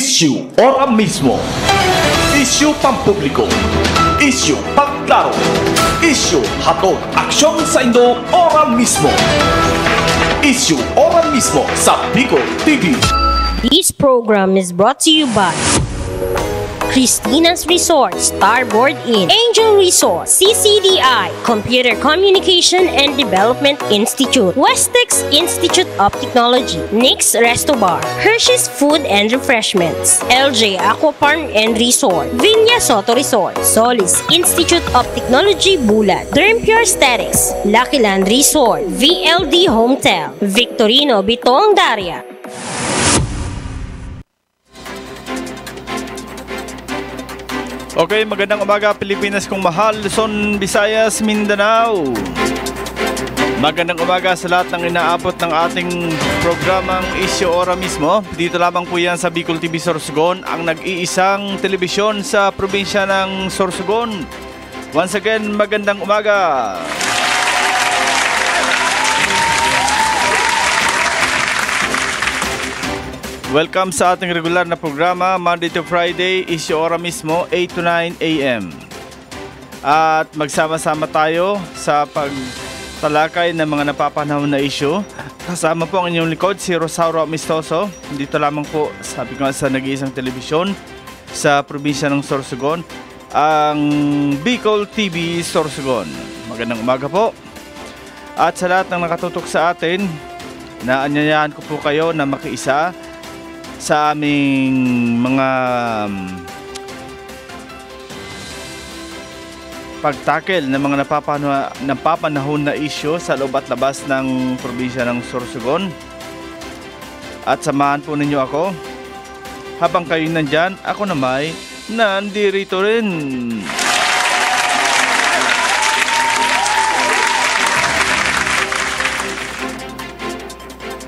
Issue ora mismo. Issue pampubliko. Issue pagklaro. Issue hatod aksyon sa Indo ora mismo. Issue ora mismo sa Bicol TV. This program is brought to you by Cristina's Resort, Starboard Inn, Angel Resort, CCDI, Computer Communication and Development Institute, Westex Institute of Technology, Nick's Resto Bar, Hershey's Food and Refreshments, LJ Aquaparm and Resort, Vinya Soto Resort, Solis Institute of Technology Bulat, Derm Pure Aesthetics, Lucky Land Resort, VLD Hometel, Victorino Bitong Daria. Okay, magandang umaga Pilipinas kong mahal, Luzon, Visayas, Mindanao. Magandang umaga sa lahat ng inaabot ng ating programang Issue Ora mismo. Dito lamang po yan sa Bicol TV Sorsogon, ang nag-iisang telebisyon sa probinsya ng Sorsogon. Once again, magandang umaga. Welcome sa ating regular na programa, Monday to Friday, Issue Ora mismo, 8 to 9 a.m. At magsama-sama tayo sa pagtalakay ng mga napapanahon na issue. Kasama po ang inyong likod, si Rosauro Amistoso. Dito lamang po, sabi ko sa nag-iisang telebisyon sa probinsya ng Sorsogon, ang Bicol TV Sorsogon. Magandang umaga po. At sa lahat ng nakatutok sa atin, naanyayahan ko po kayo na makiisa sa aming mga pagtakel ng mga napapanahon na issue sa loob at labas ng probinsya ng Sorsogon. At samahan po ninyo ako. Habang kayo nandyan, ako naman nandirito rin.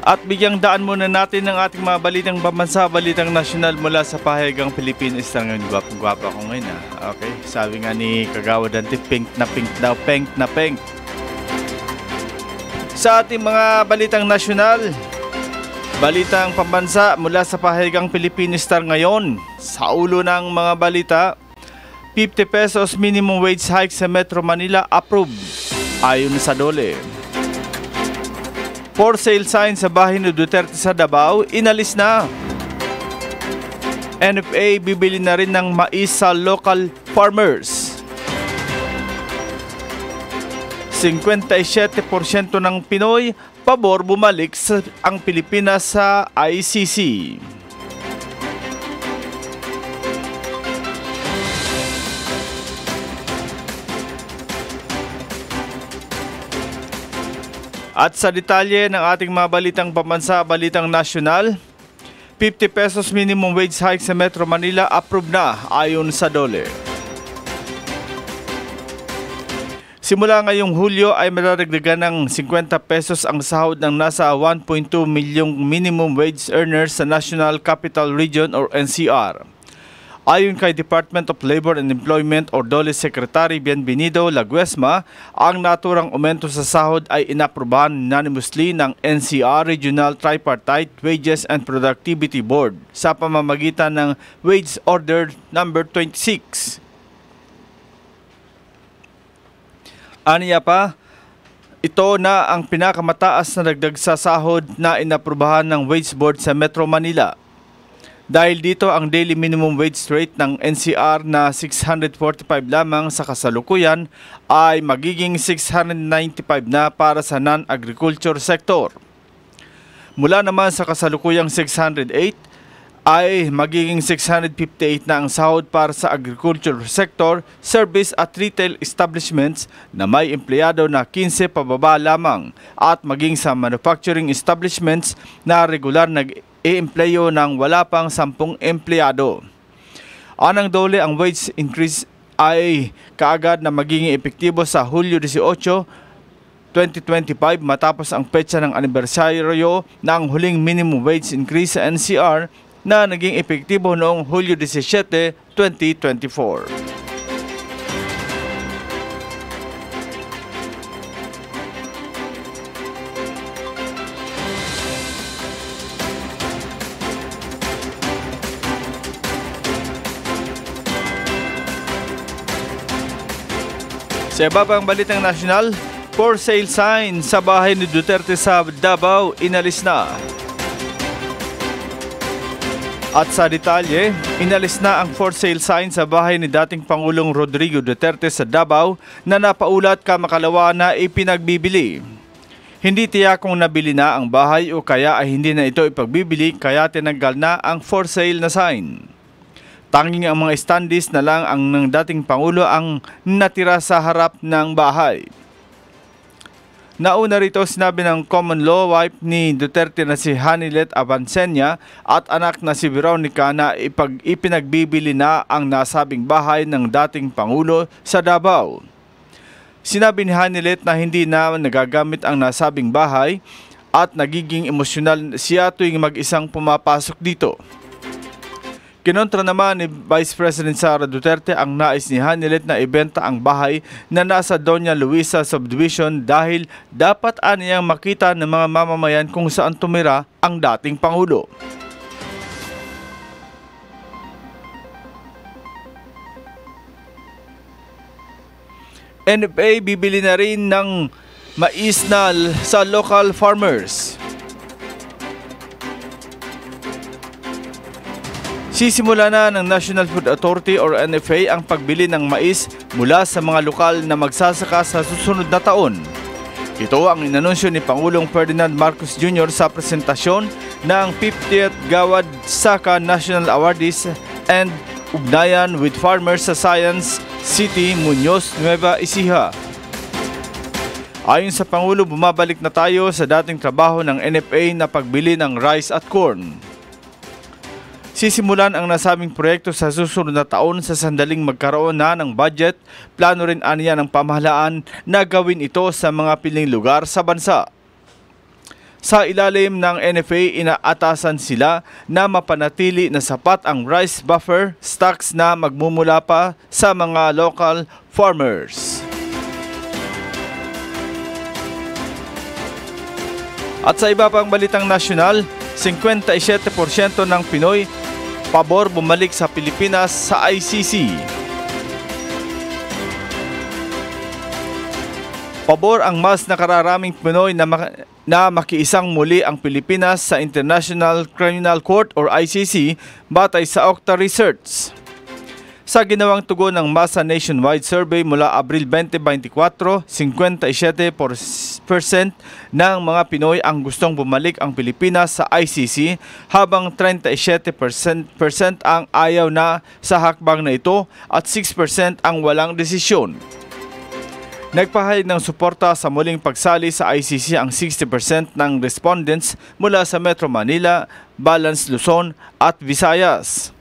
At bigyang daan muna natin ng ating mga balitang pambansa, balitang nasyonal mula sa pahayagang Pilipinas. Ngayon, gwapong-gwapa ako ngayon Okay, sabi nga ni Kagawa Dante, pink na pink daw, pink na pink. Sa ating mga balitang nasyonal, balitang pambansa mula sa pahayagang Pilipinas ngayon. Sa ulo ng mga balita, 50 pesos minimum wage hike sa Metro Manila approved ayon sa DOLE. For sale sign sa bahay ni Duterte sa Davao, inalis na. NFA bibili na rin ng mais sa local farmers. 57% ng Pinoy pabor bumalik ang Pilipinas sa ICC. At sa detalye ng ating mga balitang pambansa, balitang nasyonal, 50 pesos minimum wage hike sa Metro Manila approved na ayon sa DOLE. Simula ngayong Hulyo ay mararagdagan ng 50 pesos ang sahod ng nasa 1.2 milyong minimum wage earners sa National Capital Region or NCR. Ayon kay Department of Labor and Employment or DOLE Secretary Bienvenido Laguesma, ang naturang aumento sa sahod ay inaprubahan unanimously ng NCR Regional Tripartite Wages and Productivity Board sa pamamagitan ng Wage Order No. 26. Aniya pa, ito na ang pinakamataas na dagdag sa sahod na inaprubahan ng Wage Board sa Metro Manila. Dahil dito ang daily minimum wage rate ng NCR na 645 lamang sa kasalukuyan ay magiging 695 na para sa non-agriculture sector. Mula naman sa kasalukuyang 608 ay magiging 658 na ang sahod para sa agriculture sector, service at retail establishments na may empleyado na 15 pababa lamang at maging sa manufacturing establishments na regular nag-i-empleyo ng wala pang 10 empleyado. Anang DOLE, ang wage increase ay kaagad na magiging epektibo sa Hulyo 18, 2025 matapos ang petsa ng anibersaryo ng huling minimum wage increase sa NCR na naging epektibo noong Hulyo 17, 2024. Sa iba pang balitang nasyonal, for sale sign sa bahay ni Duterte sa Davao inalis na. At sa detalye, inalis na ang for sale sign sa bahay ni dating Pangulong Rodrigo Duterte sa Davao na napaulat kamakalawa na ipinagbibili. Hindi tiyak kung nabili na ang bahay o kaya ay hindi na ito ipagbibili kaya tinanggal na ang for sale na sign. Tanging ang mga standees na lang ang ng dating Pangulo ang natira sa harap ng bahay. Nauna rito sinabi ng common law wife ni Duterte na si Hanilet Abansenya at anak na si Veronica na ipinagbibili na ang nasabing bahay ng dating Pangulo sa Davao. Sinabi ni Hanilet na hindi na nagagamit ang nasabing bahay at nagiging emosyonal siya tuwing mag-isang pumapasok dito. Kinontra naman ni Vice President Sara Duterte ang nais ni Hanilet na ibenta ang bahay na nasa Doña Luisa Subdivision dahil dapat aniyang makita ng mga mamamayan kung saan tumira ang dating Pangulo. NFA bibili na rin ng mais sa local farmers. Sisimula na ng National Food Authority or NFA ang pagbili ng mais mula sa mga lokal na magsasaka sa susunod na taon. Ito ang inanunsyo ni Pangulong Ferdinand Marcos Jr. sa presentasyon ng 50th Gawad Saka National Awardees and Ugnayan with Farmers sa Science City, Muñoz, Nueva Ecija. Ayon sa Pangulo, bumabalik na tayo sa dating trabaho ng NFA na pagbili ng rice at corn. Sisimulan ang nasabing proyekto sa susunod na taon sa sandaling magkaroon na ng budget. Plano rin aniya ng pamahalaan na gawin ito sa mga piling lugar sa bansa. Sa ilalim ng NFA, inaatasan sila na mapanatili na sapat ang rice buffer stocks na magmumula pa sa mga local farmers. At sa iba pang balitang nasyonal, 57% ng Pinoy pabor bumalik sa Pilipinas sa ICC. Pabor ang mas nakararaming Pinoy na makiisang muli ang Pilipinas sa International Criminal Court or ICC batay sa Okta Research. Sa ginawang tugon ng masa nationwide survey mula Abril 2024, 57% ng mga Pinoy ang gustong bumalik ang Pilipinas sa ICC habang 37% ang ayaw na sa hakbang na ito at 6% ang walang desisyon. Nagpahayag ng suporta sa muling pagsali sa ICC ang 60% ng respondents mula sa Metro Manila, Balance Luzon at Visayas.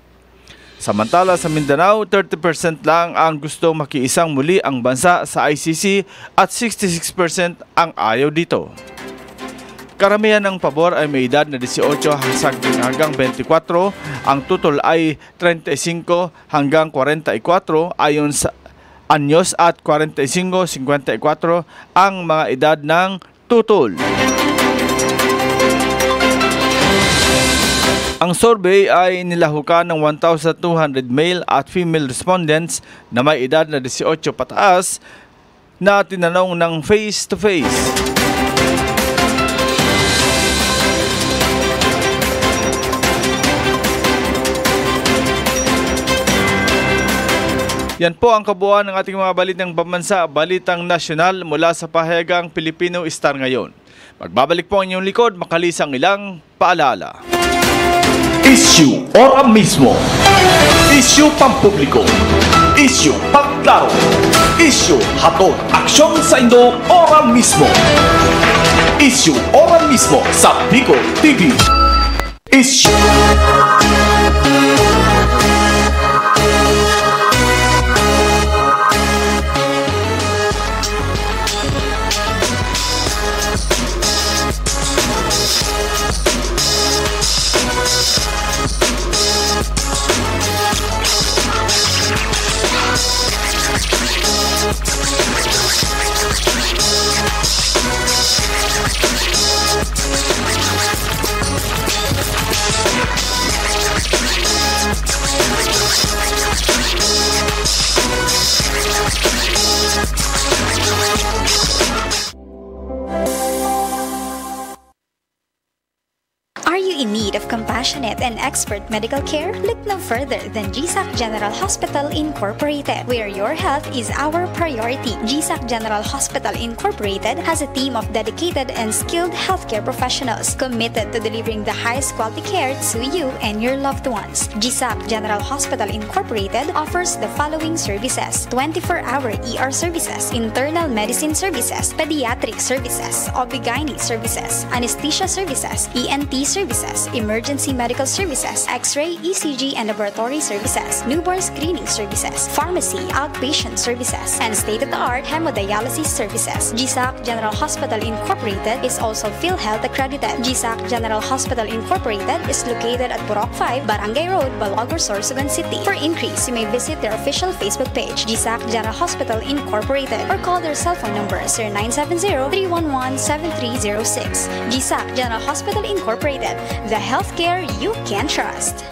Samantala sa Mindanao, 30% lang ang gusto makiisang muli ang bansa sa ICC at 66% ang ayaw dito. Karamihan ng pabor ay may edad na 18 hanggang 24, ang tutol ay 35 hanggang 44 ayon sa anyos at 45-54 ang mga edad ng tutol. Ang survey ay nilahukan ng 1,200 male at female respondents na may edad na 18 pataas na tinanong ng face-to-face. Yan po ang kabuuan ng ating mga balitang pambansa, balitang nasyonal mula sa pahayagang Filipino Star ngayon. Magbabalik po ang inyong likod, makalisang ilang paalala. Issue ora mismo. Issue pampubliko. Issue pagklaro. Issue hatod aksyon sa Indo ora mismo. Issue ora mismo sa Bicol TV. Issue. compassionate and expert medical care? Look no further than GSAC General Hospital Incorporated, where your health is our priority. GSAC General Hospital Incorporated has a team of dedicated and skilled healthcare professionals committed to delivering the highest quality care to you and your loved ones. GSAC General Hospital Incorporated offers the following services: 24-hour ER services, internal medicine services, pediatric services, OB/GYN services, anesthesia services, ENT services, emergency medical services, X-ray, ECG, and laboratory services, newborn screening services, pharmacy, outpatient services, and state-of-the-art hemodialysis services. GSAC General Hospital Incorporated is also PhilHealth accredited. GSAC General Hospital Incorporated is located at Purok 5, Barangay Road, Balagor, Sorsogon City. For inquiries, you may visit their official Facebook page, GSAC General Hospital Incorporated, or call their cell phone number 0970-311-7306. GSAC General Hospital Incorporated, the healthcare you can trust.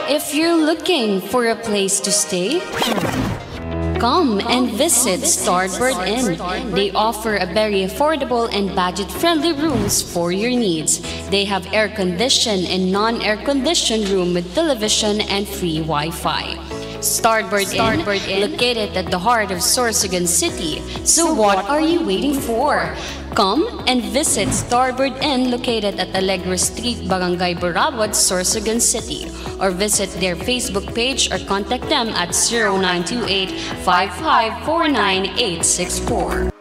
If you're looking for a place to stay, come and visit Starboard Inn. They offer a very affordable and budget-friendly rooms for your needs. They have air-conditioned and non-air-conditioned room with television and free Wi-Fi. Starboard Inn, located at the heart of Sorsogon City. So what are you waiting for? Come and visit Starboard Inn located at Alegre Street, Barangay Burabot, Sorsogon City, or visit their Facebook page or contact them at 0928-5549864.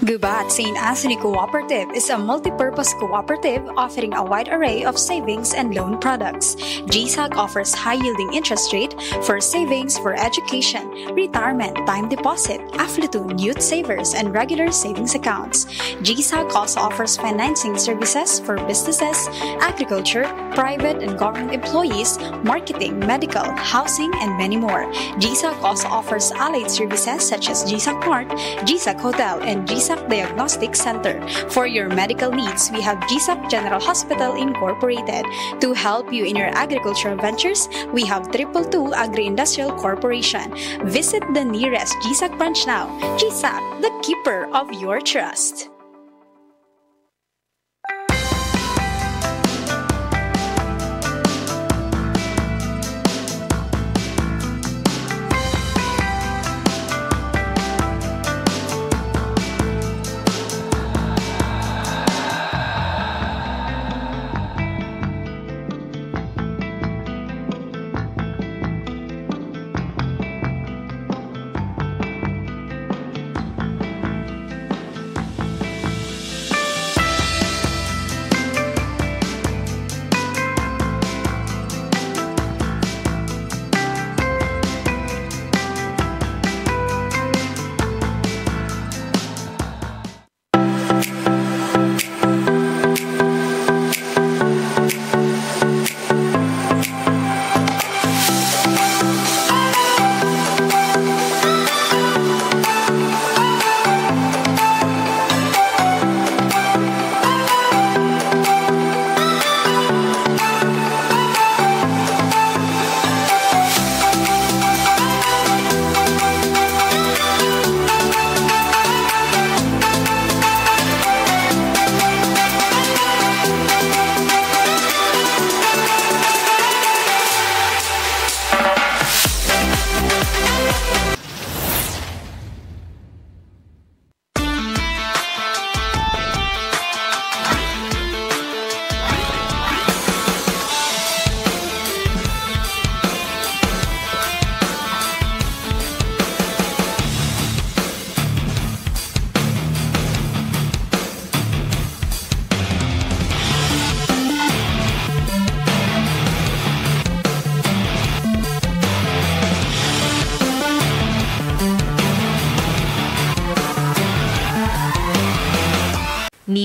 Gubat St. Anthony Cooperative is a multi-purpose cooperative offering a wide array of savings and loan products. GSAC offers high-yielding interest rate for savings for education, retirement, time deposit, affluent, youth savers, and regular savings accounts. GSAC also offers financing services for businesses, agriculture, private and government employees, marketing, medical, housing, and many more. GSAC also offers allied services such as GSAC Mart, GSAC Hotel, and GSAC Diagnostic Center. For your medical needs, we have GSAC General Hospital Incorporated. To help you in your agricultural ventures, we have 222 Agri-Industrial Corporation. Visit the nearest GSAC branch now. GSAC, the keeper of your trust.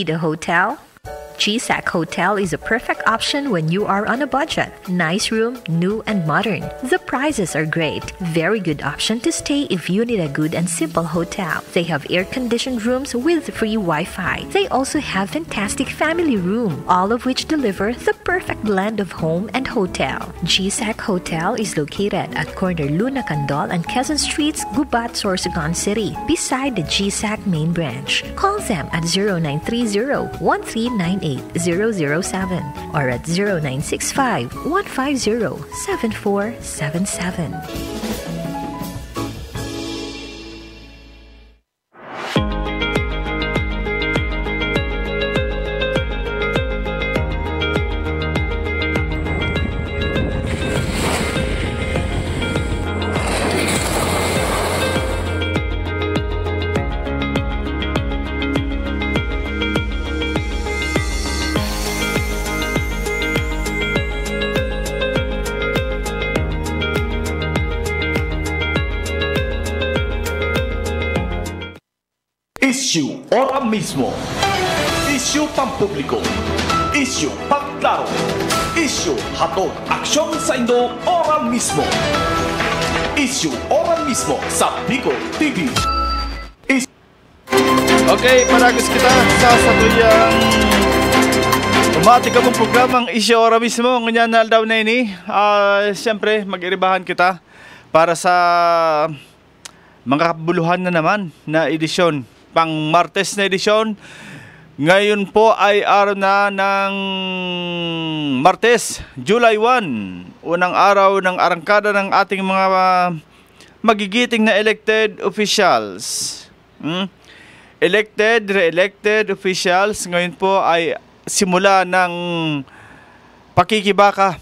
Need a hotel? GSAC Hotel is a perfect option when you are on a budget. Nice room, new and modern. The prices are great. Very good option to stay if you need a good and simple hotel. They have air-conditioned rooms with free Wi-Fi. They also have fantastic family room, all of which deliver the perfect blend of home and hotel. GSAC Hotel is located at corner Luna Candol and Quezon Streets, Gubat, Sorsogon City, beside the GSAC main branch. Call them at 0930-1398-007 or at 0965-150-7477. Issue ora mismo. Issue pampubliko. Issue pagklaro. Issue hatod aksyon sa Indo ora mismo. Issue ora mismo sa Bicol TV. Okay, paragos kita sa satuyang umati ka mong programang Issue ora mismo. Nganyan na daw na ini. Siyempre, mag-iribahan kita para sa mga kabuluhan na naman na edisyon. Pang Martes na edisyon. Ngayon po ay araw na ng Martes, July 1. Unang araw ng arangkada ng ating mga magigiting na elected officials. Elected, re-elected officials. Ngayon po ay simula ng pakikibaka.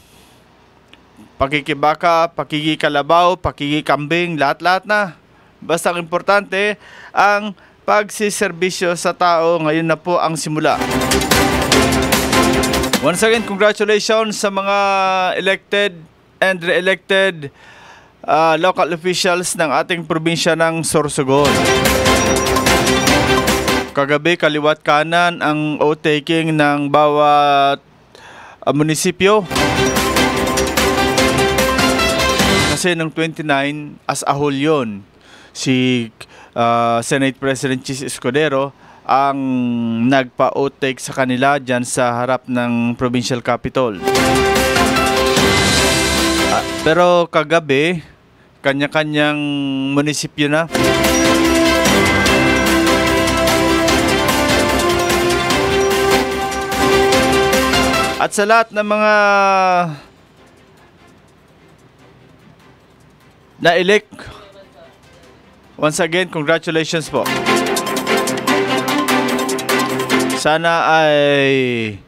Pakikikalabaw, pakikikambing, lahat-lahat na. Basta ang importante, ang pagsiservisyo sa tao, ngayon na po ang simula. Once again, congratulations sa mga elected and re-elected local officials ng ating probinsya ng Sorsogon. Kagabi, kaliwat kanan ang oath-taking ng bawat munisipyo. Kasi ng 29 as a whole yun. Si Senate President Chis Escudero ang nagpa-outtake sa kanila dyan sa harap ng provincial capital. Pero kagabi, kanya-kanyang munisipyo na. At sa lahat ng mga na-elect, once again, congratulations po. Sana ay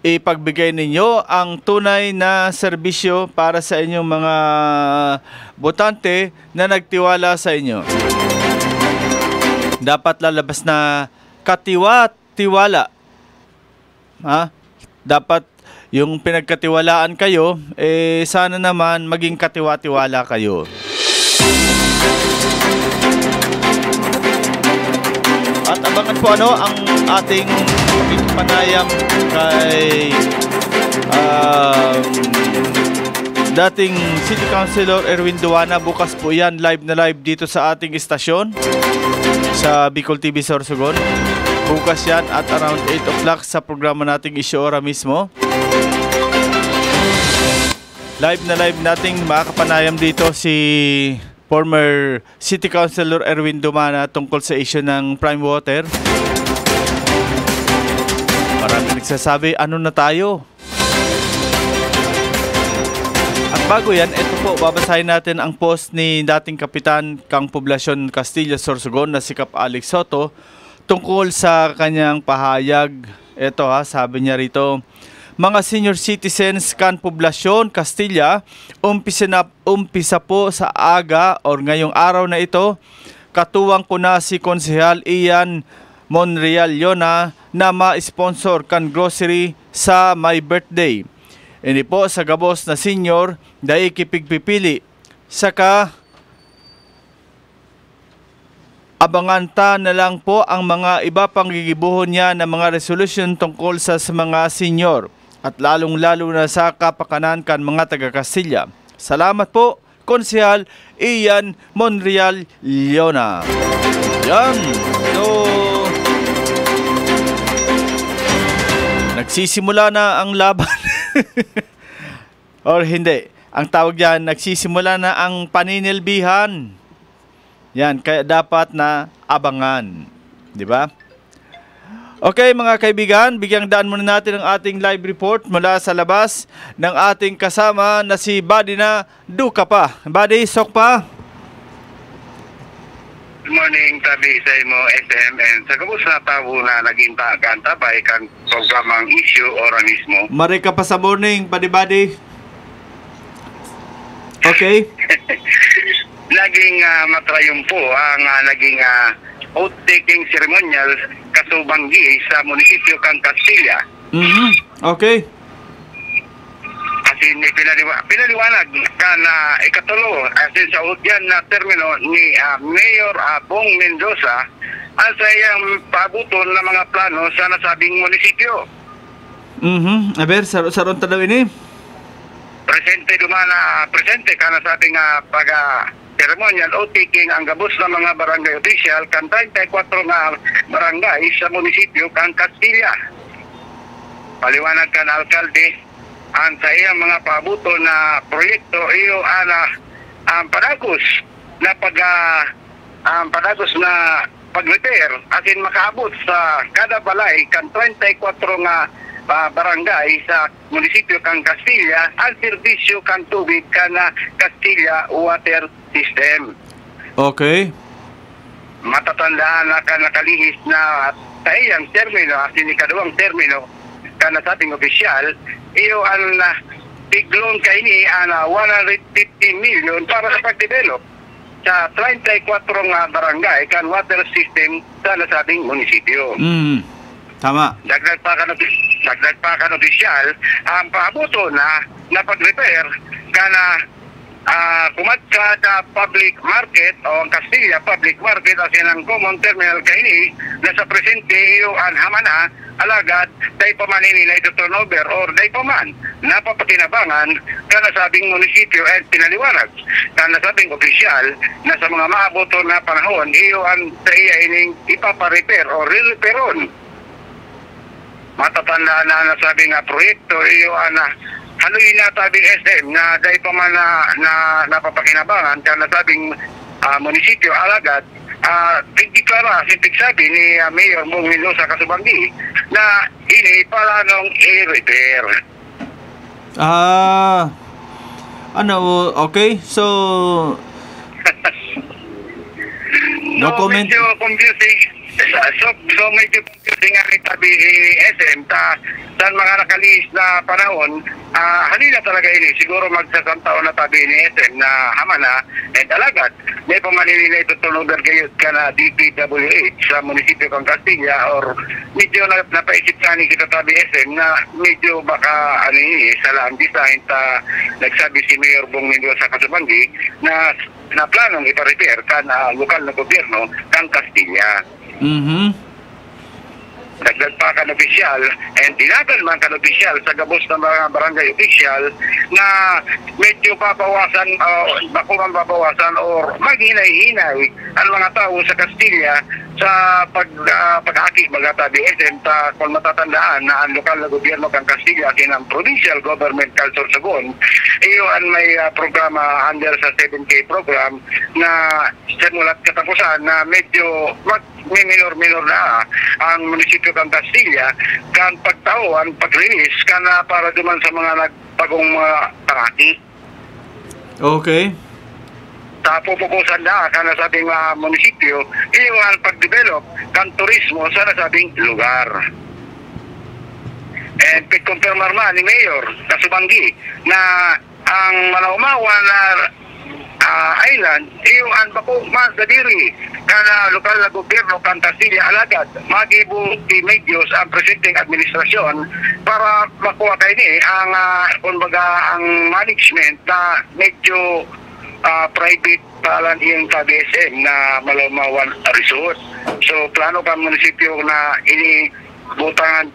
ipagbigay ninyo ang tunay na serbisyo para sa inyong mga botante na nagtiwala sa inyo. Dapat lalabas na katiwa-tiwala. Dapat yung pinagkatiwalaan kayo, sana naman maging katiwa-tiwala kayo. At abangan po ang ating panayam kay dating City Councilor Erwin Duana. Bukas po yan, live na live dito sa ating istasyon sa Bicol TV Sorsogon. Bukas yan at around 8 o'clock sa programa nating Issue Ora mismo. Live na live nating makakapanayam dito si former City Councilor Erwin Duana tungkol sa issue ng prime water. Marami nagsasabi, ano na tayo? At bago yan, ito po, babasahin natin ang post ni dating Kapitan Kang Poblasyon Castilla Sorsogon na si Kap Alex Soto tungkol sa kanyang pahayag. Ito sabi niya rito, mga senior citizens kan Poblasyon Castilla, umpisa po sa aga or ngayong araw na ito, katuwang ko na si Konsehal Ian Monreal Yona na ma-sponsor kan grocery sa my birthday. Ini po sa gabos na senior dahil kipigpipili. Saka abangan ta na lang po ang mga iba pang gigibuhon niya na mga resolution tungkol sa mga senior at lalong-lalo na sa kapakanan kan mga taga-Castilla. Salamat po, Konsehal Ian Monreal Leona. Yan. So, nagsisimula na ang laban. Or hindi. Ang tawag diyan, nagsisimula na ang paninilbihan. Yan, kaya dapat na abangan. Di ba? Okay mga kaibigan, bigyang daan muna natin ang ating live report mula sa labas ng ating kasama na si Buddy na Duka pa. Buddy, sok pa. Good morning, tabi sa imo SM and sa kabus na tao na naging tagantabay kan programang issue oras mismo. Mari ka pa sa morning, Buddy. Okay. Naging matrayumpo ang naging oath-taking ceremonial kasubanggi sa munisipyo kang Castilla. Okay. Asin pinaliwanag ka na ikatulo asin sa udyan na termino ni Mayor Bong Mendoza ang sa iyang paabuton ng mga plano sa nasabing munisipyo. Aber, saron tadaw ini. Presente ka na sabing ceremonial o taking ang gabos ng mga barangay official kan 34 na barangay sa munisipyo kang Castilla. Paliwanag ka na alkalde ang sa iyang mga paabuto na proyekto iyo ang padagos na pag-repair asin makaabot sa kada balay kan 24 nga barangay sa munisipyo kang Castilla ang serbisyo kang tubig kana Castilla Water System. Okay. Matatandaan na ka nakalihis na sa iyang termino asin ikaduhang termino kana sabing opisyal iyo ang tiglon kaini ana 150 million para sa pagdevelop sa 34 nga barangay kan water system sa nasabing munisipyo. Tama. Dagdag pa kan opisyal ang paabuto na pag-repair kana kumadka sa public market o ang Castilla public market asin ang common terminal kaini na sa presente iyo ang hamana alagad day pa man ini na ito turnover or day pa man napapakinabangan kana sabing munisipyo at pinaliwanag kana sabing opisyal na sa mga maaboto na panahon iyo ang sa iya ining ipaparepair o re-repairon. Matatandaan na nasabing proyekto iyo haluin na tabing SM na dahil pa man na napapakinabangan ka nasabing munisipyo alagad pigdeklara pigsabi ni Mayor Bong Mendoza Kasubanggi na ini para nung i-repair. Okay, so no comment. Medyo confusing. So medyo confusing ang itabi SM sa mga nakalihis na panahon. Halina talaga ini siguro magsasang taon na tabi ni SM na hamana at alagad may pamanili na ito tunugan kayo ka na DPWH sa munisipyo kang Castilla or medyo napaisip ka ni kita tabi SM na medyo baka sa lang design nagsabi si Mayor Bong Mendoza Kasubanggi na planong ipa-repair ka na lokal na gobyerno kang Castilla. Dagdag pa kan opisyal and tinagal man kan opisyal sa gabos ng mga barangay opisyal na medyo pabawasan or maghinay-hinay ang mga tao sa Castilla sa pag-aki mga tabi SM kung matatandaan na ang lokal na gobyerno kang Castilla at ang provincial government culture Sagon iyo ang may programa under sa 7K program na simulat katapusan na medyo may minor na ang munisipyo kang Castilla kan pagtao ang pag-release kana para duman sa mga nagpagong pangaki. Okay. Sa pupukusan na kana sabing munisipyo iyo ang pag-develop kan turismo sa nasabing lugar. And pag-confirmar man ni Mayor Kasubanggi na ang Malaumawa na island iyo ang bako man sa diri kana lokal na gobyerno kang Castilla alagad magibo ti medios ang presiding administrasyon para makuha kay ni ang kumbaga ang management na medyo private palan yung KBSM na Malaumawan Resort. So plano pa munisipyo na ini butangan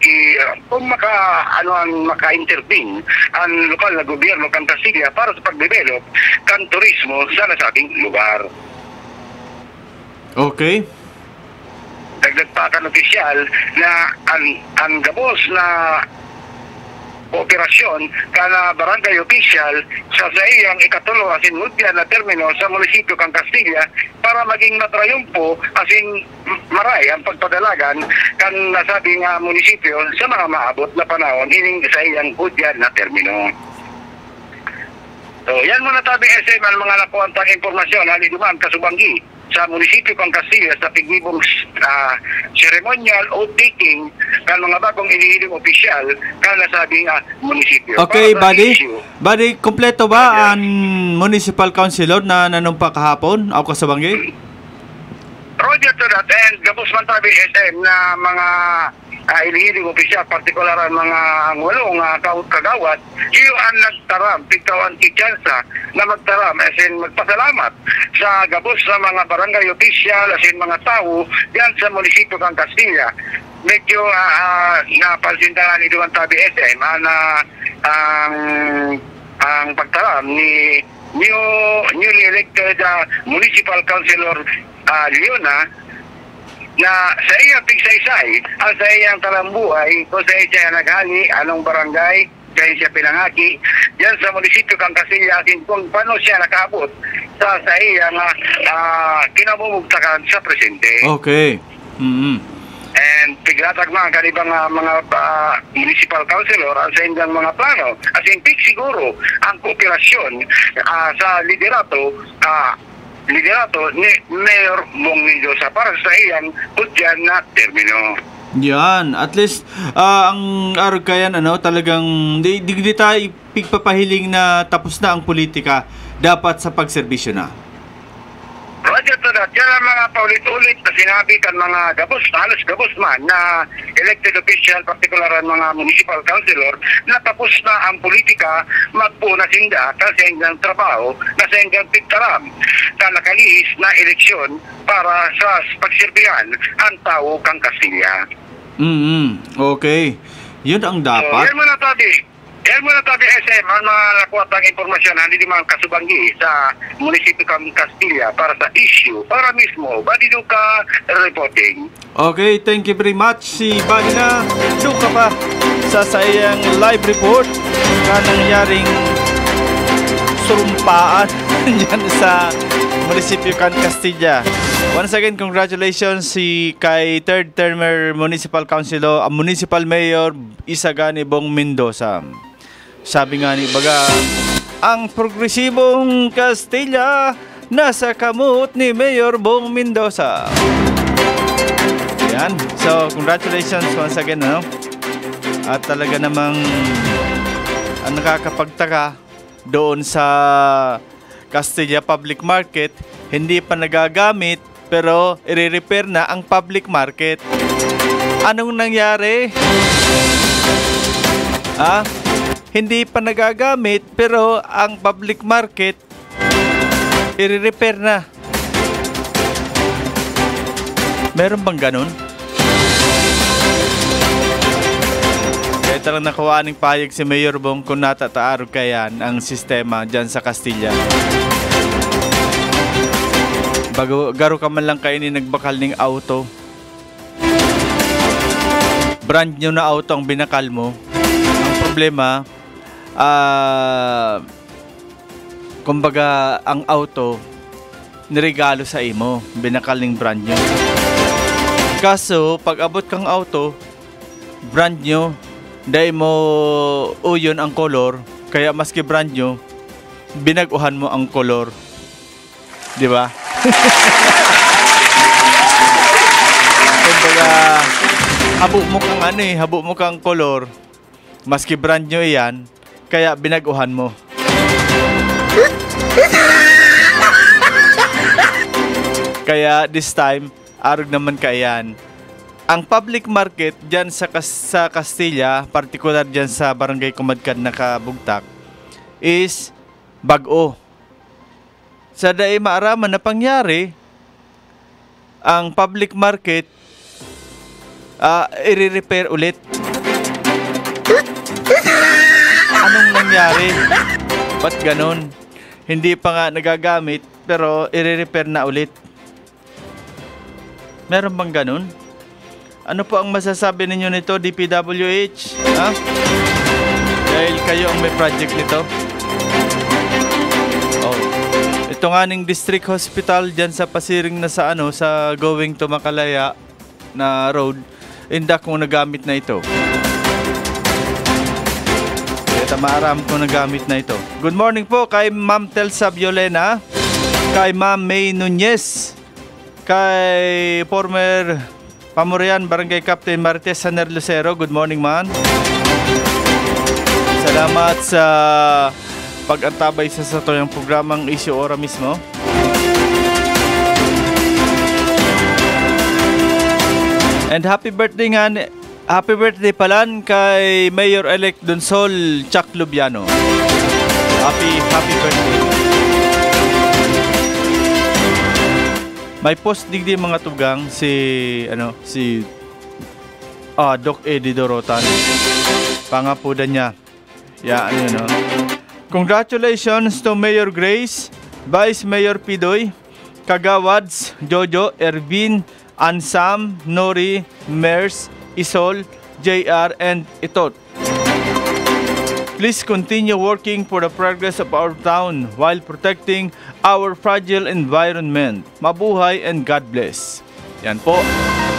kung maka-intervene ang lokal na gobyerno kan Castilla para sa pag-develop kan turismo sa nasabing lugar. Okay. Dagdag pa kan opisyal na ang gabos na operasyon kana barangay official sa iyang ikatulo asin mudyan na termino sa munisipyo kang Castilla para maging matrayumpo asin maray ang pagpadalagan kan nasabing munisipyo sa mga maabot na panahon ining sa iyang mudyan na termino. So yan muna tabi SM ang mga nakuantang impormasyon haliduman kasubanggi sa munisipyo kang Castilla sa pigibong ceremonial oath-taking kan mga bagong inihiling opisyal kan nasabing munisipyo. Okay, buddy, kompleto ba ang municipal councilor na nanumpa kahapon o kasabanggi? Roger to that, and gabos man tabi SM na mga inihiling opisyal, partikular ang mga walong kagawad, iyo ang nagtaram, pigtawan kityansa na magtaram, as in magpasalamat sa gabos sa mga barangay opisyal, as in mga tao, yan sa munisipyo kang Castilla. Medyo napansindahan ni Duman Tabi SM na ang pagtaram ni newly elected municipal councilor Leona na sa iyang pigsaysay ang sa iyang talambuhay kung sa siya naghali anong barangay kaya siya pinangaki yan sa munisipyo kang Castilla atin kung paano siya nakaabot sa iyang kinamumugtakan sa presente. Okay. And piglatag mga kanibang mga municipal councilor ang sa inyong mga plano as in pig siguro ang kooperasyon sa liderato ni Mayor Bong Mendoza para sa iyang udyan na termino. Yan, at least ang argayan talagang di tayo pigpapahiling na tapos na ang politika, dapat sa pagserbisyo na. Roger to that, yan ang mga paulit-ulit na sinabi kan mga halos gabos man na elected official, partikular ang mga municipal councilor, na tapos na ang politika, magpuna sinda kasi hanggang trabaho na sa hanggang pigtaram na nakalihis na eleksyon para sa pagserbihan ang tao kang Castilla. Okay. Yun ang dapat. So, yan muna tabi SM ang mga nakuha impormasyon hindi mga kasubanggi sa munisipyo kang Castilla para sa issue para mismo Badiduka reporting. Okay, thank you very much si Badina Duka pa sa iyang live report na nangyaring surumpaan dyan sa munisipyo kang Castilla. Once again, congratulations kay third termer municipal councilor, municipal mayor Isagani Bong Mendoza. Sabi nga ni Baga, ang progresibong Castilla nasa kamot ni Mayor Bong Mendoza. Yan. So, congratulations once again. At talaga namang ang nakakapagtaka doon sa Castilla Public Market, hindi pa nagagamit pero i-repair na ang public market. Anong nangyari? Hindi pa nagagamit pero ang public market i-repair na. Meron bang ganun? Kaya talang nakuha ng payag si Mayor Bong kung natataarog kayan ang sistema dyan sa Castilla. Bago garo ka man lang kainin nagbakal ng auto. Brand new na auto ang binakal mo. Ang problema, kumbaga ang auto niregalo sa imo, binakal ng brand new. Kaso pag abot kang auto brand new, dahil mo uyon ang color, kaya maski brand new binaguhan mo ang color, di ba? Kumbaga habo mo kang color, maski brand new yan, kaya binaguhan mo. Kaya this time, arog naman kayan. Ang public market dyan sa Castilla, partikular dyan sa barangay Kumadkad na Kabugtak, is bag-o. sa daay maaraman na pangyari, ang public market i-repair ulit. Anong nangyari? Ba't ganun? Hindi pa nga nagagamit, pero i-repair na ulit. Meron bang ganun? Ano po ang masasabi ninyo nito, DPWH? Ha? Dahil kayo ang may project nito. Oh. Ito nga ning district hospital dyan sa Pasiring na sa going to Makalaya na road, hindi kung nagamit na ito. Kaya maaram kung nagamit na ito. Good morning po kay Ma'am Telsa Violena, kay Ma'am May Nunez, kay former Pamurian Barangay Captain Marites Saner Lucero. Good morning, man. Salamat sa pag-antabay sa tuyang programang Issue Ora mismo. And happy birthday palan kay Mayor-elect Donsol Chuck Lubiano. Happy birthday. May post digdi mga tugang si Doc Eddie Dorotan. Pangapudan niya. Congratulations to Mayor Grace, Vice Mayor Pidoy, Kagawads, Jojo, Ervin, Ansam, Nori, Mers, Isol, JR, and Itot. Please continue working for the progress of our town while protecting our fragile environment. Mabuhay and God bless. Yan po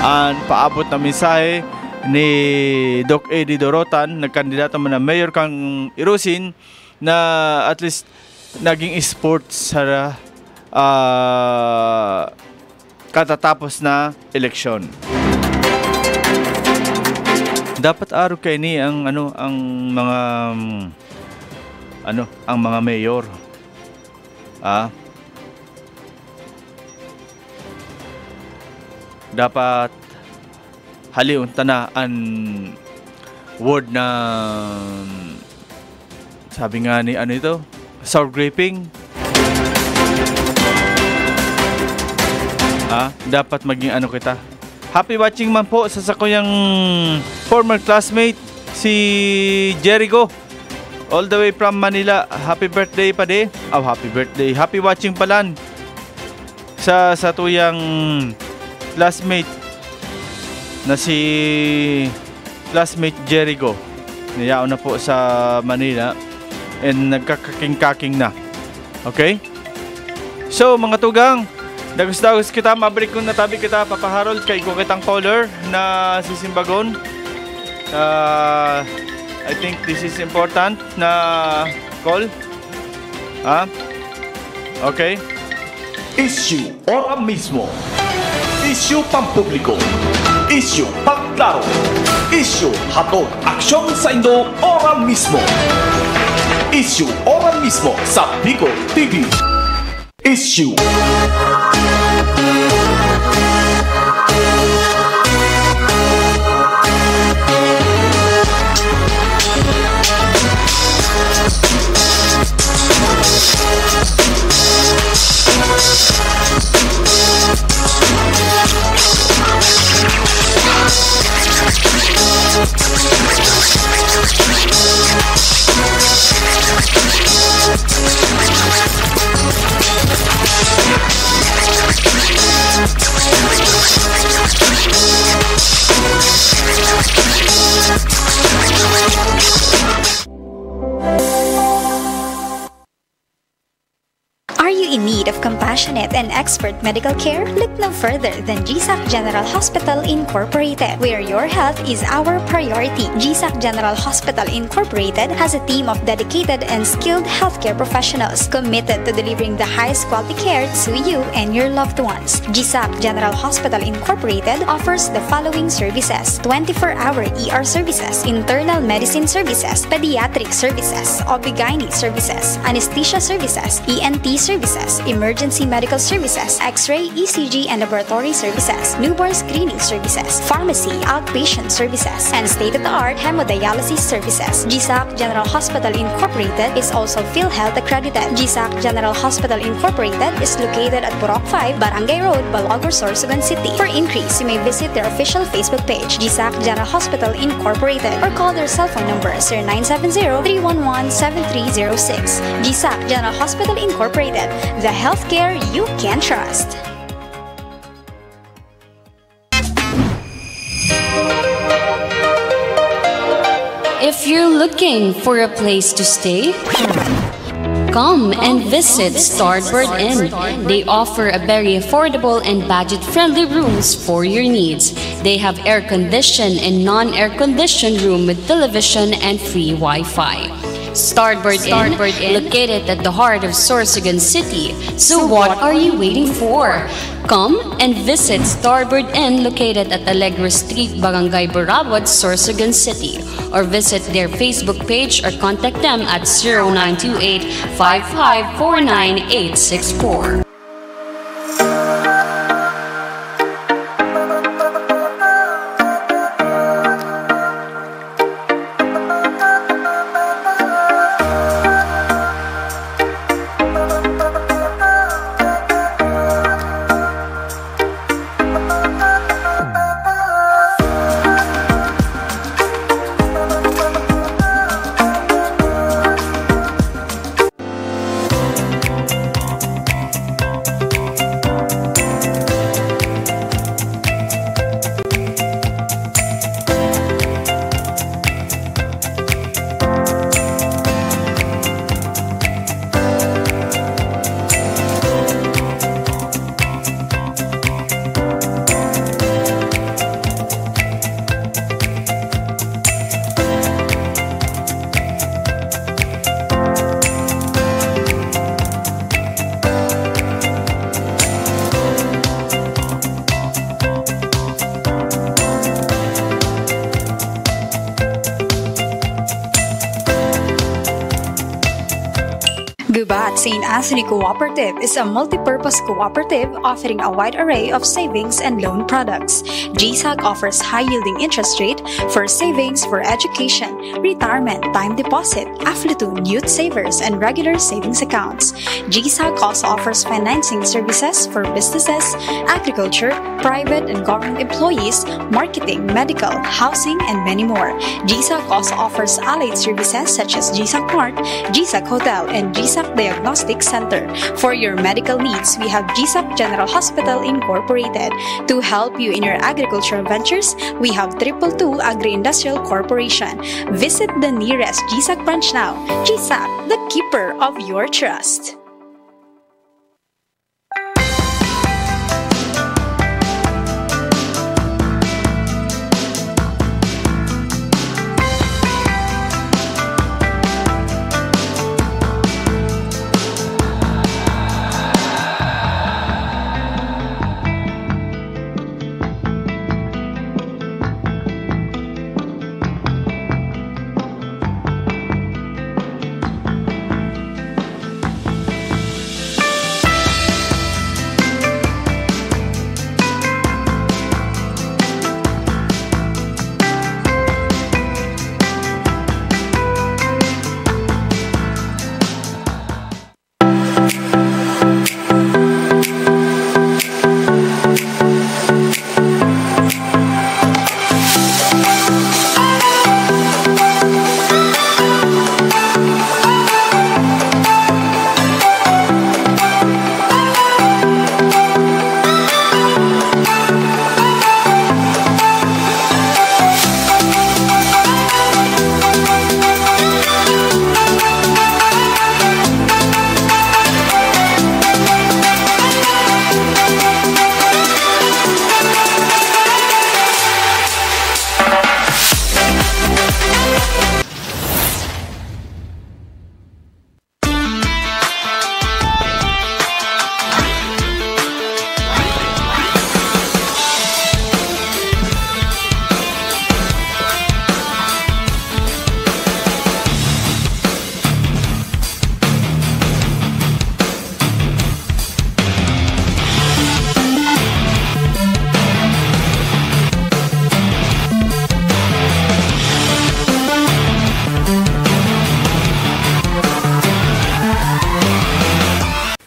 ang paabot na mensahe ni Doc Eddie Dorotan, nagkandidato man na mayor kang Irusin, na at least naging sports sa katatapos na eleksyon. Dapat araw kay ni ang mga mayor. Dapat haliunta na ang word na sabi nga ni sour graping. Dapat maging kita. Happy watching man po sa sakuyang former classmate si Jericho all the way from Manila. Happy birthday pa de. Happy birthday. Happy watching palan sa tuyang classmate na si classmate Jericho. Niyaon na po sa Manila and nagkakaking-kaking na. Okay? So mga tugang, dagos-dagos kita, mabalik kong natabi kita, Papa Harold, kay ko kitang caller na si Simbagon. I think this is important na call. Okay. Issue Ora mismo. Issue pampubliko. Issue pagklaro. Issue hatod aksyon sa Indo Ora mismo. Issue Ora mismo sa Bigo TV. Issue. Are you in need of compassionate and expert medical care? Look no further than GSAC General Hospital Incorporated, where your health is our priority. GSAC General Hospital Incorporated has a team of dedicated and skilled healthcare professionals committed to delivering the highest quality care to you and your loved ones. GSAC General Hospital Incorporated offers the following services: 24-hour ER services, internal medicine services, pediatric services, OB/GYN services, anesthesia services, ENT services, emergency medical medical services, X-ray, ECG, and laboratory services, newborn screening services, pharmacy, outpatient services, and state-of-the-art hemodialysis services. GSAC General Hospital Incorporated is also PhilHealth accredited. GSAC General Hospital Incorporated is located at Purok 5, Barangay Road, Balagor, Sorsogon City. For inquiries, you may visit their official Facebook page, GSAC General Hospital Incorporated, or call their cell phone number 0970-311-7306. GSAC General Hospital Incorporated, the healthcare you can trust. If you're looking for a place to stay, come and visit Starbird Inn. They offer a very affordable and budget-friendly rooms for your needs. They have air-conditioned and non-air-conditioned room with television and free Wi-Fi. Starbird Inn, located at the heart of Sorsogon City. So what are you waiting for? Come and visit Starbird Inn located at Alegre Street, Barangay Burabod, Sorsogon City, or visit their Facebook page or contact them at 0928-5549864. Gubat St. Anthony Cooperative is a multi-purpose cooperative offering a wide array of savings and loan products. GSAC offers high-yielding interest rate for savings for education, retirement, time deposit, affluent youth savers, and regular savings accounts. GSAC also offers financing services for businesses, agriculture, private and government employees, marketing, medical, housing, and many more. GSAC also offers allied services such as GSAC Mart, GSAC Hotel, and GSAC Diagnostic Center. For your medical needs, we have GSAC General Hospital Incorporated. To help you in your agricultural ventures, we have 222 Agri-Industrial Corporation. Visit the nearest GSAC branch now. GSAC, the keeper of your trust.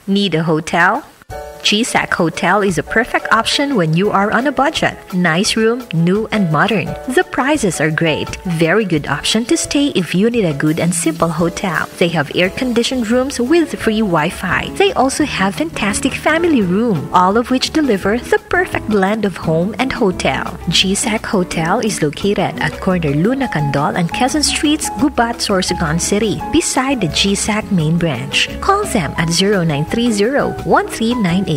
Need a hotel? GSAC Hotel is a perfect option when you are on a budget. Nice room, new and modern. The prices are great. Very good option to stay if you need a good and simple hotel. They have air-conditioned rooms with free Wi-Fi. They also have fantastic family room, all of which deliver the perfect blend of home and hotel. GSAC Hotel is located at corner Luna Candol and Quezon Streets, Gubat, Sorsogon City, beside the GSAC main branch. Call them at 0930-1398-007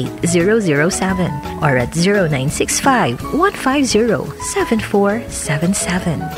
or at 0965-150-7477.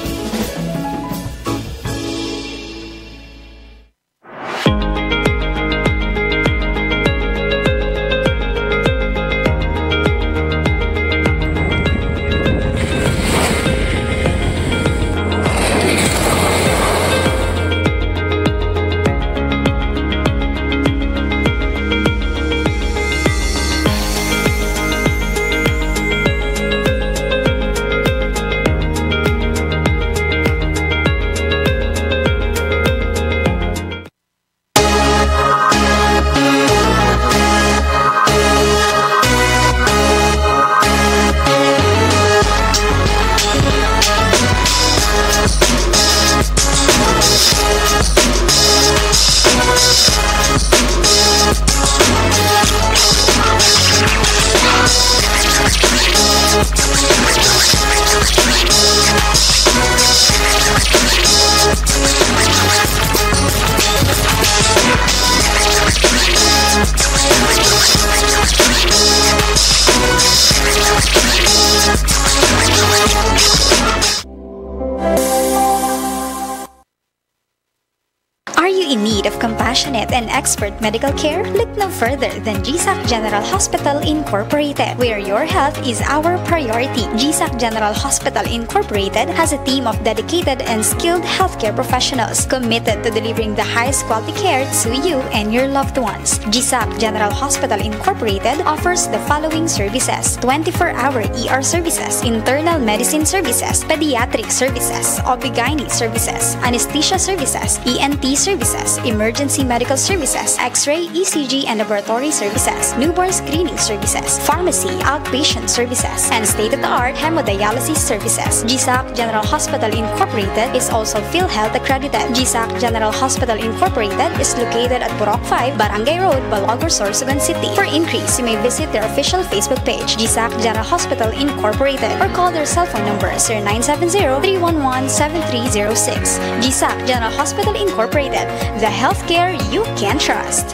Compassionate and expert medical care? Look no further than GSAC General Hospital Incorporated, where your health is our priority. GSAC General Hospital Incorporated has a team of dedicated and skilled healthcare professionals committed to delivering the highest quality care to you and your loved ones. GSAC General Hospital Incorporated offers the following services: 24-hour ER services, internal medicine services, pediatric services, OB/GYN services, anesthesia services, ENT services, emergency medical services, X-ray, ECG, and laboratory services, newborn screening services, pharmacy, outpatient services, and state-of-the-art hemodialysis services. GSAC General Hospital Incorporated is also PhilHealth accredited. GSAC General Hospital Incorporated is located at Purok 5, Barangay Road, Balagor, Sorsogon City. For inquiries, you may visit their official Facebook page, GSAC General Hospital Incorporated, or call their cell phone number 0970-311-7306. GSAC General Hospital Incorporated, the healthcare you can trust.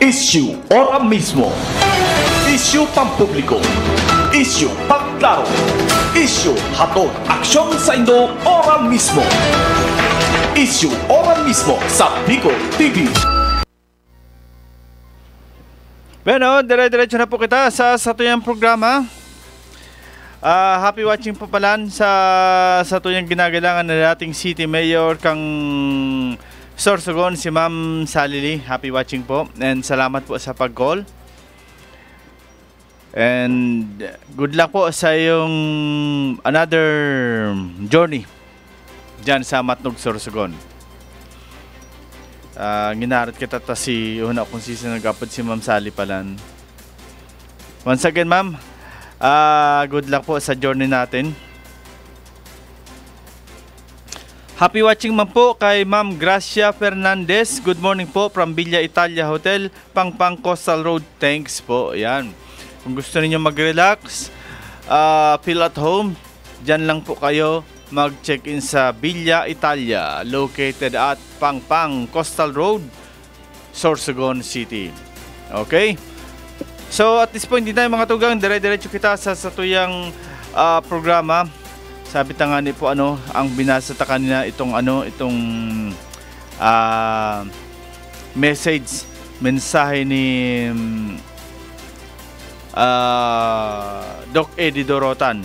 Issue ora mismo. Issue pampubliko. Issue pagklaro. Issue hatod aksyon sa Indo ora mismo. Issue ora mismo sa Bicol TV. Bueno, dire-diretso na po kita sa tuyang programa. Happy watching po palan sa tuyang ginagalangan ng dating City Mayor kang Sorsogon, si Ma'am Salili. Happy watching po and salamat po sa pag-call. And good luck po sa yung another journey dyan sa Matnog, Sorsogon. Ginarat kita ta si una kung sisi nag-upload si Ma'am Sally palan. Once again, Ma'am, good luck po sa journey natin. Happy watching man po kay Ma'am Gracia Fernandez. Good morning po from Villa Italia Hotel, Pangpang Coastal Road. Thanks po. Yan. Kung gusto niyo mag-relax, feel at home, dyan lang po kayo mag-check-in sa Villa Italia, located at Pangpang Coastal Road, Sorsogon City. Okay? So at this point, hindi tayo mga tugang, dire-diretso kita sa tuyang programa. Sabi ta nga ni po ang binasa ta kanina itong mensahe ni Doc Eddie Dorotan,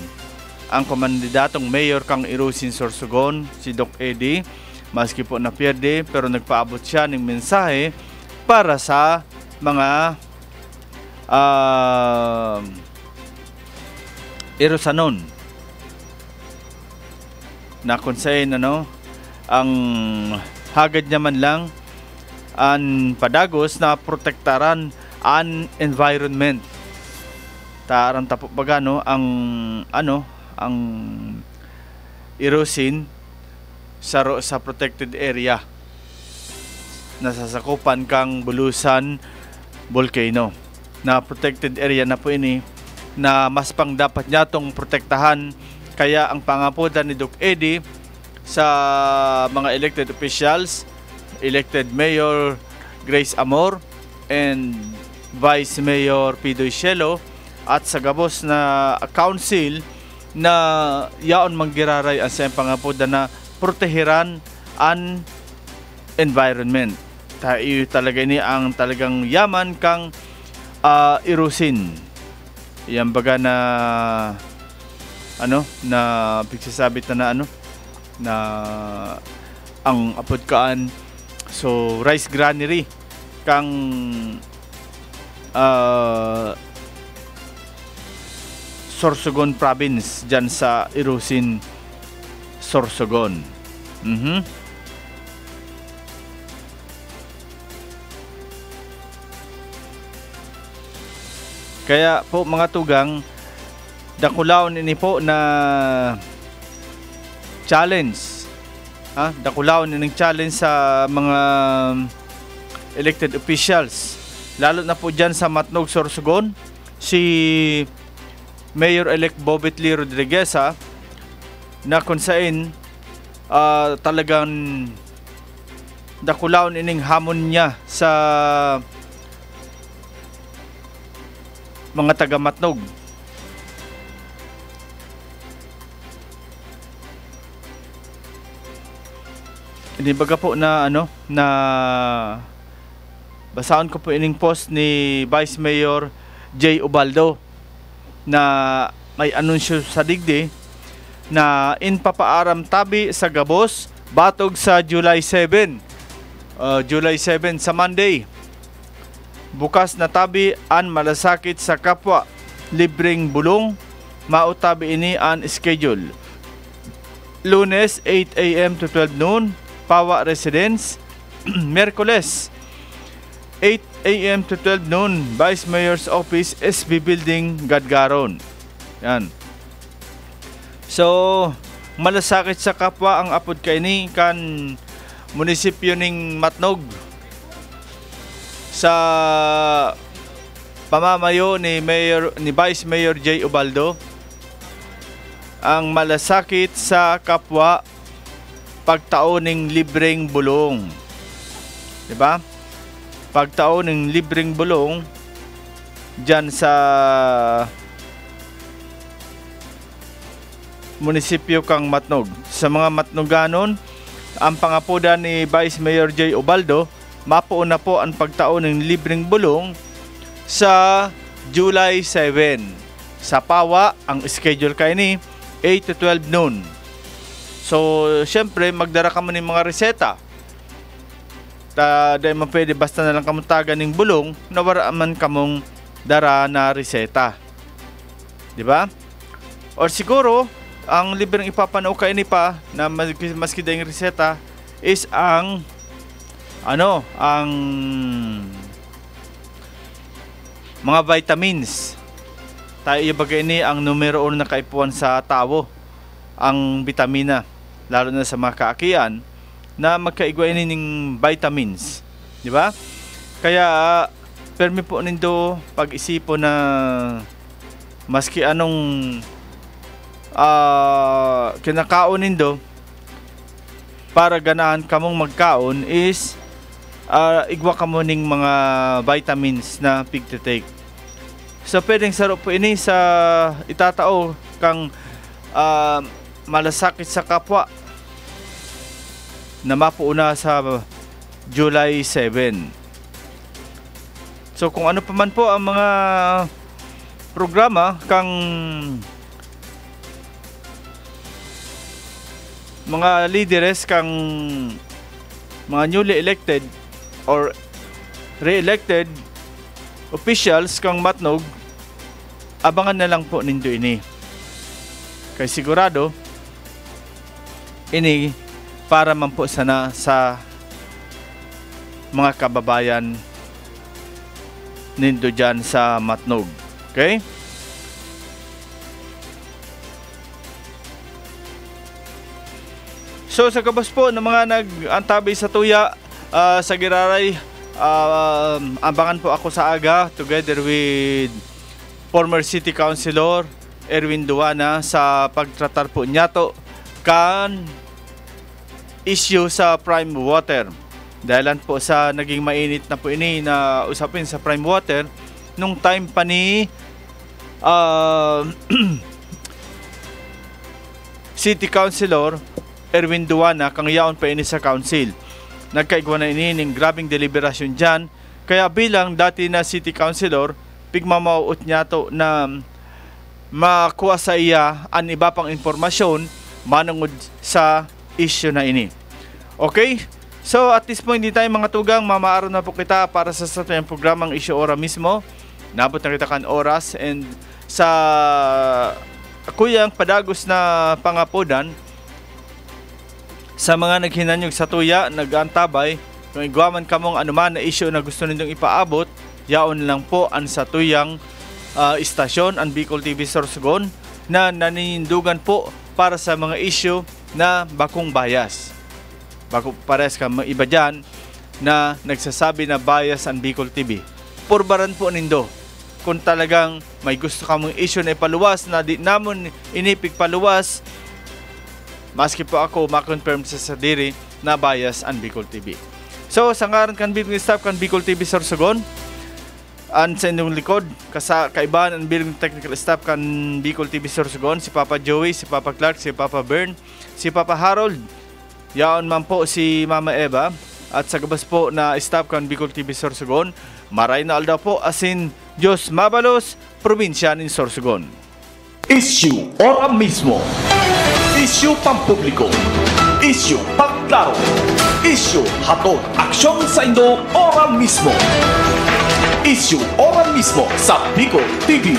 ang komandidatong mayor kang Irusin Sorsogon, si Doc Eddie. Maski po na pierde, pero nagpaabot siya ng mensahe para sa mga Irusanon na konsehin ang hagad niya man lang ang padagos na protektaran an environment. Tarang tapo baga no ang erosin sa protected area. Nasasakupan kang Bulusan Volcano. Na protected area na po ini na mas pang dapat niya tong protektahan. Kaya ang pangapudan ni Doc Eddie sa mga elected officials, elected Mayor Grace Amor and Vice Mayor Pidoy Cielo at sa gabos na council na yaon manggiraray ang sa pangapudan na protehiran ang environment. Tayo talaga ni ang talagang yaman kang erosin. Yan baga na na pigsasabit na na ang apod kaan so rice granary kang Sorsogon province dyan sa Irusin, Sorsogon. Kaya po mga tugang, dakulaon ini po na challenge. Dakulaon ini challenge sa mga elected officials. Lalo na po dyan sa Matnog, Sorsogon, si Mayor-elect Bobet Lee Rodriguez na kung saan talagang dakulaon ining hamon niya sa mga taga Matnog. Hindi baga po na na basahan ko po ining post ni Vice Mayor Jay Ubaldo na may anunsyo sa digdi na inpapaaram tabi sa gabos batog sa July 7 sa Monday. Bukas na tabi an malasakit sa kapwa, libreng bulong, mautabi ini an schedule. Lunes 8 a.m. to 12 noon, Pawa Residence. Merkules 8 a.m. to 12 noon, Vice Mayor's Office, SB Building, Gadgaron. Yan. So, malasakit sa kapwa ang apod kaini kan munisipyo ning Matnog sa pamamayo ni Vice Mayor Jay Ubaldo. Ang malasakit sa kapwa pagtaon ning libreng bulong. Diba? Pagtaon ng libreng bulong dyan sa munisipyo kang Matnog. Sa mga Matnoganon, ang pangapuda ni Vice Mayor Jay Ubaldo, mapuuna po ang pagtaon ng libreng bulong sa July 7. Sa Pawa, ang schedule kayo ni 8 to 12 noon. So, syempre, magdara ka mo ng mga reseta. Dahil man pwede basta na lang kamutagan ng bulong na waraaman kamong dara na reseta. Diba? Or siguro, ang libreng ipapanaw kayo ni pa na maski dahil reseta is ang ang mga vitamins. Tayo ibagay ni ang numero 1 na kaipuan sa tao, ang vitamina, lalo na sa mga kaakian na magkaigway ning vitamins, di ba? Kaya permi po nindo pag-isipo na maski anong kinakaon nindo para ganahan kamong magkaon is igwa ka mo ning mga vitamins na pig-take. So pwedeng sarap po ini sa itatao kang malasakit sa kapwa na mapuuna sa July 7. So kung ano pa man po ang mga programa kang mga leaders kang mga newly elected or re-elected officials kang Matnog, abangan na lang po nindo ini. Kay sigurado ini para man po sana sa mga kababayan nindo dyan sa Matnog. Okay? So sa kabas po ng mga nag-antabay sa tuya sa Giraray, abangan po ako sa aga together with former City Councilor Erwin Duana sa pagtratar po niya to kan issue sa prime water. Dahilan po sa naging mainit na po ini na usapin sa prime water nung time pa ni City Councilor Erwin Duana kang yaon pa ini sa council. Nagkaigwa na ini ng grabing deliberasyon dyan. Kaya bilang dati na City Councilor, pigmamauot niya to na makuha sa iya ang iba pang informasyon manungod sa issue na ini. Okay? So at this point, hindi tayo mga tugang, mamaaro na po kita para sa satuyang programang Issue Ora mismo. Nabot na kita kan oras and sa kuyang padagos na pangapodan sa mga naghinanyog sa tuya, nag-antabay, kung igwaman kamong anuman na issue na gusto ninyong ipaabot, yaon lang po ang sa tuyang istasyon, ang Bicol TV Sorsogon, na nanindugan po para sa mga issue na bakong bias. Bako pares ka mga iba dyan na nagsasabi na bias ang Bicol TV. Purbaran po nindo. Kung talagang may gusto kamong issue na ipaluwas na di namon inipig paluwas, maski po ako makonfirm sa diri na bias ang Bicol TV. So, sa ngaran kan Bicol staff kan Bicol TV Sorsogon, ang sa inyong likod, kaibahan ang bilang technical staff kan Bicol TV Sorsogon, si Papa Joey, si Papa Clark, si Papa Bern, si Papa Harold, yaon man po si Mama Eva, at sa gabas po na staff kan Bicol TV Sorsogon, maray na aldaw po asin Diyos Mabalos, probinsya ng Sorsogon. Issue Ora mismo. Issue pampubliko. Issue pagklaro. Issue hatod aksyon sa Indo Ora mismo. Issue Ora mismo sa Bicol TV.